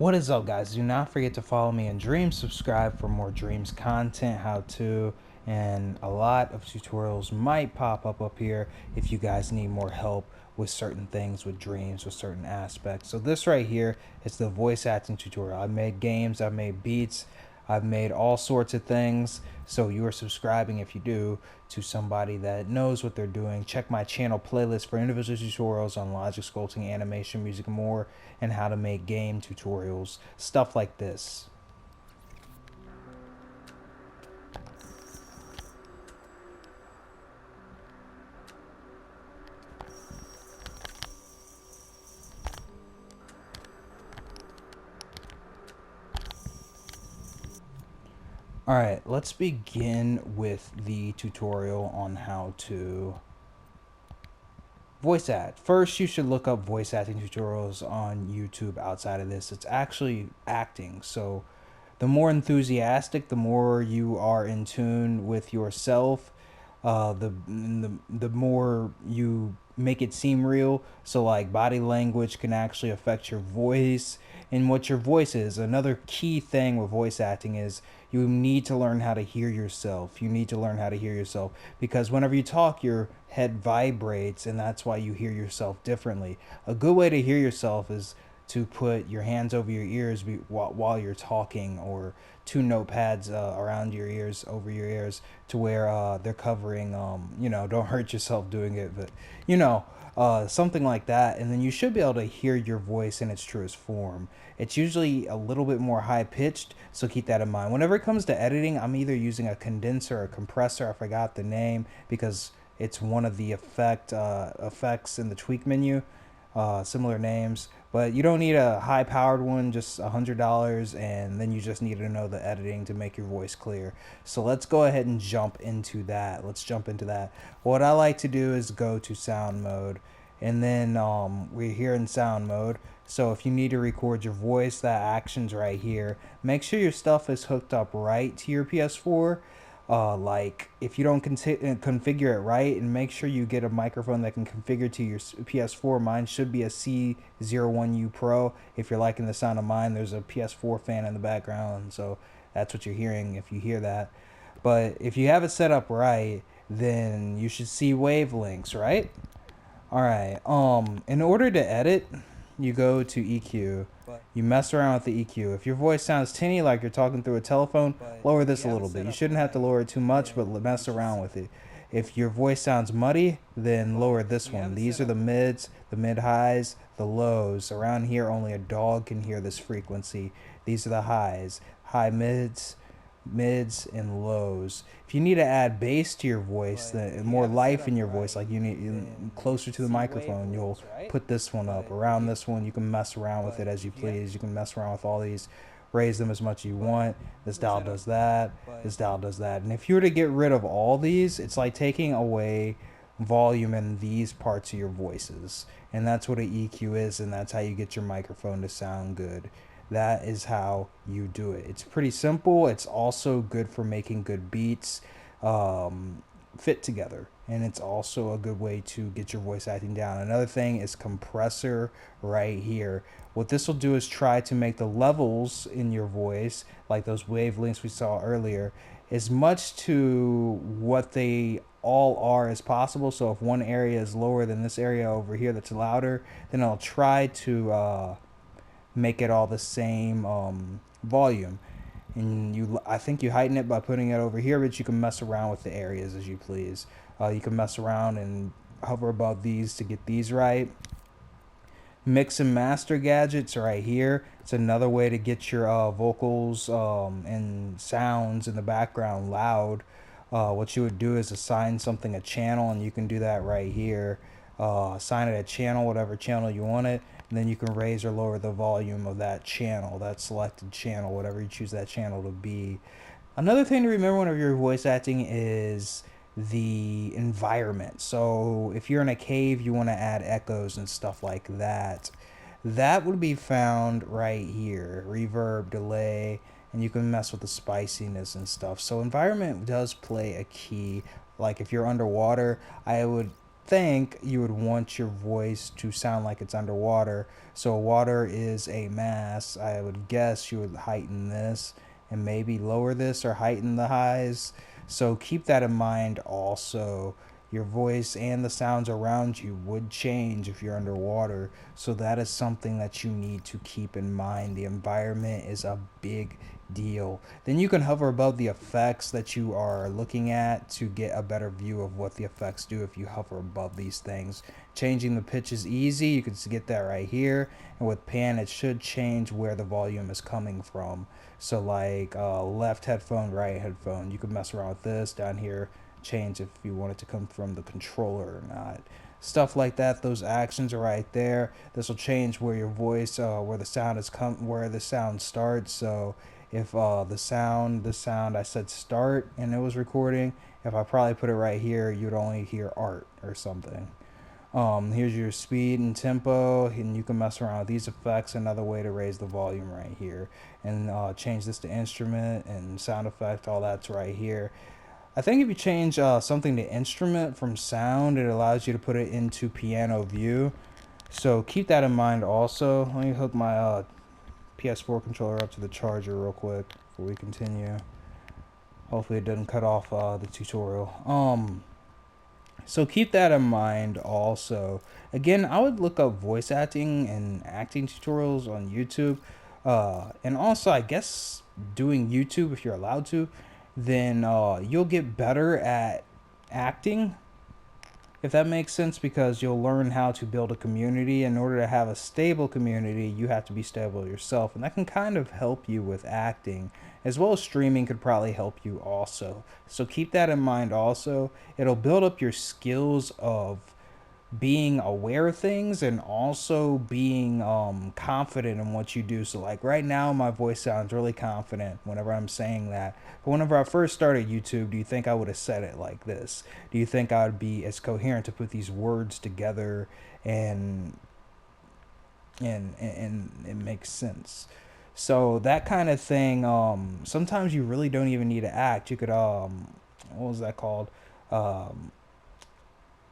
What is up, guys? Do not forget to follow me in Dreams, subscribe for more Dreams content, how to, and a lot of tutorials might pop up here if you guys need more help with certain things with Dreams, with certain aspects. So this right here is the voice acting tutorial. I've made games, I've made beats, I've made all sorts of things. So you are subscribing, if you do, to somebody that knows what they're doing. Check my channel playlist for individual tutorials on logic, sculpting, animation, music, and more, and how to make game tutorials, stuff like this. Alright, let's begin with the tutorial on how to voice act. First, you should look up voice acting tutorials on YouTube outside of this. It's actually acting. So the more enthusiastic, the more you are in tune with yourself, the more you make it seem real. So like body language can actually affect your voice and what your voice is. Another key thing with voice acting is you need to learn how to hear yourself. You need to learn how to hear yourself because whenever you talk, your head vibrates, and that's why you hear yourself differently. A good way to hear yourself is to put your hands over your ears while you're talking, or two notepads around your ears, over your ears, to where they're covering, don't hurt yourself doing it, but something like that. And then you should be able to hear your voice in its truest form. It's usually a little bit more high pitched, so keep that in mind. Whenever it comes to editing, I'm either using a condenser or a compressor. I forgot the name because it's one of the effects in the tweak menu, similar names. But you don't need a high powered one, just $100, and then you just need to know the editing to make your voice clear. So let's go ahead and jump into that. What I like to do is go to sound mode, and then we're here in sound mode. So if you need to record your voice, that action's right here. Make sure your stuff is hooked up right to your PS4. Like if you don't configure it right, and make sure you get a microphone that can configure to your PS4. Mine should be a C01U Pro. If you're liking the sound of mine, there's a PS4 fan in the background, so that's what you're hearing if you hear that. But if you have it set up right, then you should see wavelengths, right? All right. In order to edit, you go to EQ. You mess around with the EQ. If your voice sounds tinny like you're talking through a telephone, lower this a little bit. You shouldn't have to lower it too much, but mess around with it. If your voice sounds muddy, then lower this one. These are the mids, the mid-highs, the lows. Around here, only a dog can hear this frequency. These are the highs. High mids and lows. If you need to add bass to your voice, more life in your voice, like you need closer to the microphone, you'll put this one up. Around this one, you can mess around with it as you please. You can mess around with all these, raise them as much as you want. This dial does that, this dial does that. And if you were to get rid of all these, it's like taking away volume in these parts of your voices. And that's what an EQ is, and that's how you get your microphone to sound good. That is how you do it. It's pretty simple. It's also good for making good beats fit together, and it's also a good way to get your voice acting down. Another thing is compressor right here. What this will do is try to make the levels in your voice, like those wavelengths we saw earlier, as much to what they all are as possible. So if one area is lower than this area over here that's louder, then I'll try to make it all the same volume. And I think you heighten it by putting it over here, but you can mess around with the areas as you please. You can mess around and hover above these to get these right. Mix and master gadgets right here. It's another way to get your vocals and sounds in the background loud. What you would do is assign something a channel, and you can do that right here. Assign it a channel, whatever channel you want it, and then you can raise or lower the volume of that channel, that selected channel, whatever you choose that channel to be. Another thing to remember whenever you're voice acting is the environment. So if you're in a cave, you want to add echoes and stuff like that. That would be found right here, reverb, delay, and you can mess with the spiciness and stuff. So environment does play a key. Like if you're underwater, I would think you would want your voice to sound like it's underwater. So water is a mass. I would guess you would heighten this and maybe lower this or heighten the highs. So keep that in mind also. Your voice and the sounds around you would change if you're underwater. So that is something that you need to keep in mind. The environment is a big deal. Then you can hover above the effects that you are looking at to get a better view of what the effects do if you hover above these things. Changing the pitch is easy. You can get that right here. And with pan, it should change where the volume is coming from. So like left headphone, right headphone. You can mess around with this down here. Change if you want it to come from the controller or not. Stuff like that. Those actions are right there. This will change where your voice, where the sound is where the sound starts. So if the sound I said start and it was recording, if I probably put it right here, you'd only hear art or something. Here's your speed and tempo, and you can mess around with these effects. Another way to raise the volume right here, and change this to instrument and sound effect. All that's right here. I think if you change something to instrument from sound, it allows you to put it into piano view. So keep that in mind also. Let me hook my PS4 controller up to the charger real quick before we continue. Hopefully it doesn't cut off the tutorial. So keep that in mind also. Again, I would look up voice acting and acting tutorials on YouTube. And also, I guess doing YouTube, if you're allowed to, then you'll get better at acting, if that makes sense, because you'll learn how to build a community. In order to have a stable community, you have to be stable yourself, and that can kind of help you with acting, as well as streaming could probably help you also. So keep that in mind also. It'll build up your skills of being aware of things and also being confident in what you do. So like right now my voice sounds really confident whenever I'm saying that, but whenever I first started YouTube, do you think I would have said it like this? Do you think I would be as coherent to put these words together and it makes sense? So that kind of thing, sometimes you really don't even need to act. You could what was that called? um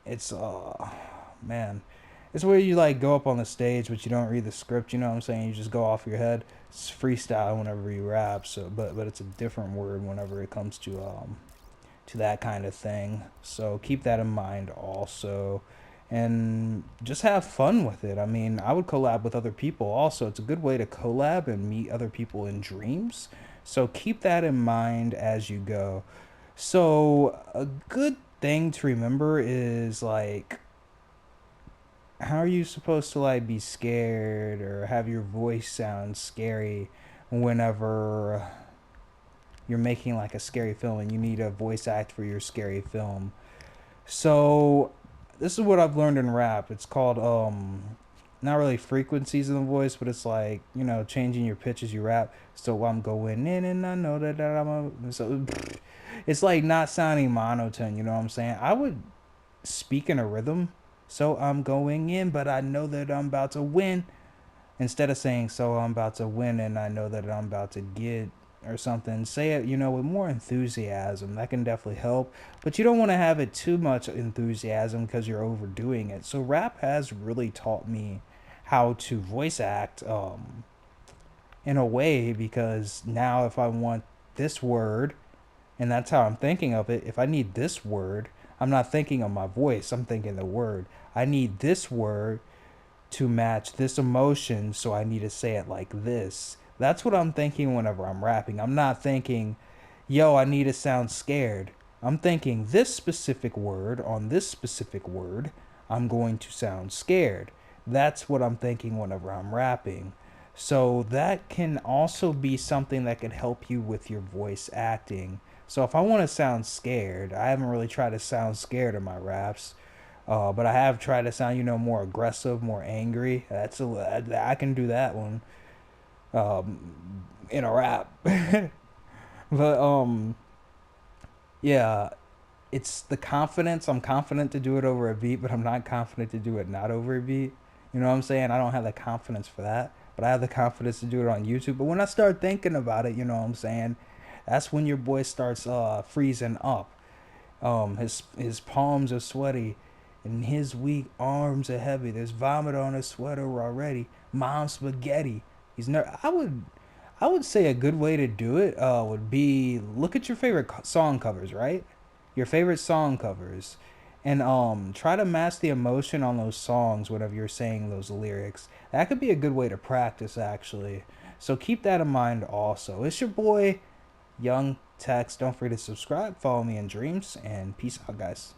it's man, it's where you like go up on the stage but you don't read the script, you know what I'm saying? You just go off your head. It's freestyle whenever you rap. So but it's a different word whenever it comes to that kind of thing. So keep that in mind also, and just have fun with it. I mean, I would collab with other people also. It's a good way to collab and meet other people in dreams. So keep that in mind as you go. So a good thing to remember is like, how are you supposed to like be scared or have your voice sound scary whenever you're making like a scary film and you need a voice act for your scary film? So this is what I've learned in rap. It's called not really frequencies in the voice, but it's like, you know, changing your pitch as you rap. So I'm going in and I know that so it's like not sounding monotone, you know what I'm saying? I would speak in a rhythm. So I'm going in, but I know that I'm about to win. Instead of saying, so I'm about to win and I know that I'm about to get or something, say it, you know, with more enthusiasm. That can definitely help. But you don't want to have it too much enthusiasm because you're overdoing it. So rap has really taught me how to voice act in a way, because now if I want this word, and that's how I'm thinking of it, if I need this word, I'm not thinking of my voice, I'm thinking the word. I need this word to match this emotion, so I need to say it like this. That's what I'm thinking whenever I'm rapping. I'm not thinking, yo, I need to sound scared. I'm thinking this specific word on this specific word, I'm going to sound scared. That's what I'm thinking whenever I'm rapping. So that can also be something that can help you with your voice acting. So if I want to sound scared, I haven't really tried to sound scared in my raps. But I have tried to sound, you know, more aggressive, more angry. I can do that one in a rap. But yeah, it's the confidence. I'm confident to do it over a beat, but I'm not confident to do it not over a beat. You know what I'm saying? I don't have the confidence for that, but I have the confidence to do it on YouTube. But when I start thinking about it, you know what I'm saying? That's when your boy starts freezing up. His palms are sweaty, And his weak arms are heavy. There's vomit on his sweater already. Mom's spaghetti. He's never. I would say a good way to do it would be look at your favorite song covers, right? Your favorite song covers, and try to match the emotion on those songs whenever you're saying those lyrics. That could be a good way to practice actually. So keep that in mind also. It's your boy Young Tex. Don't forget to subscribe, follow me in dreams, and peace out, guys.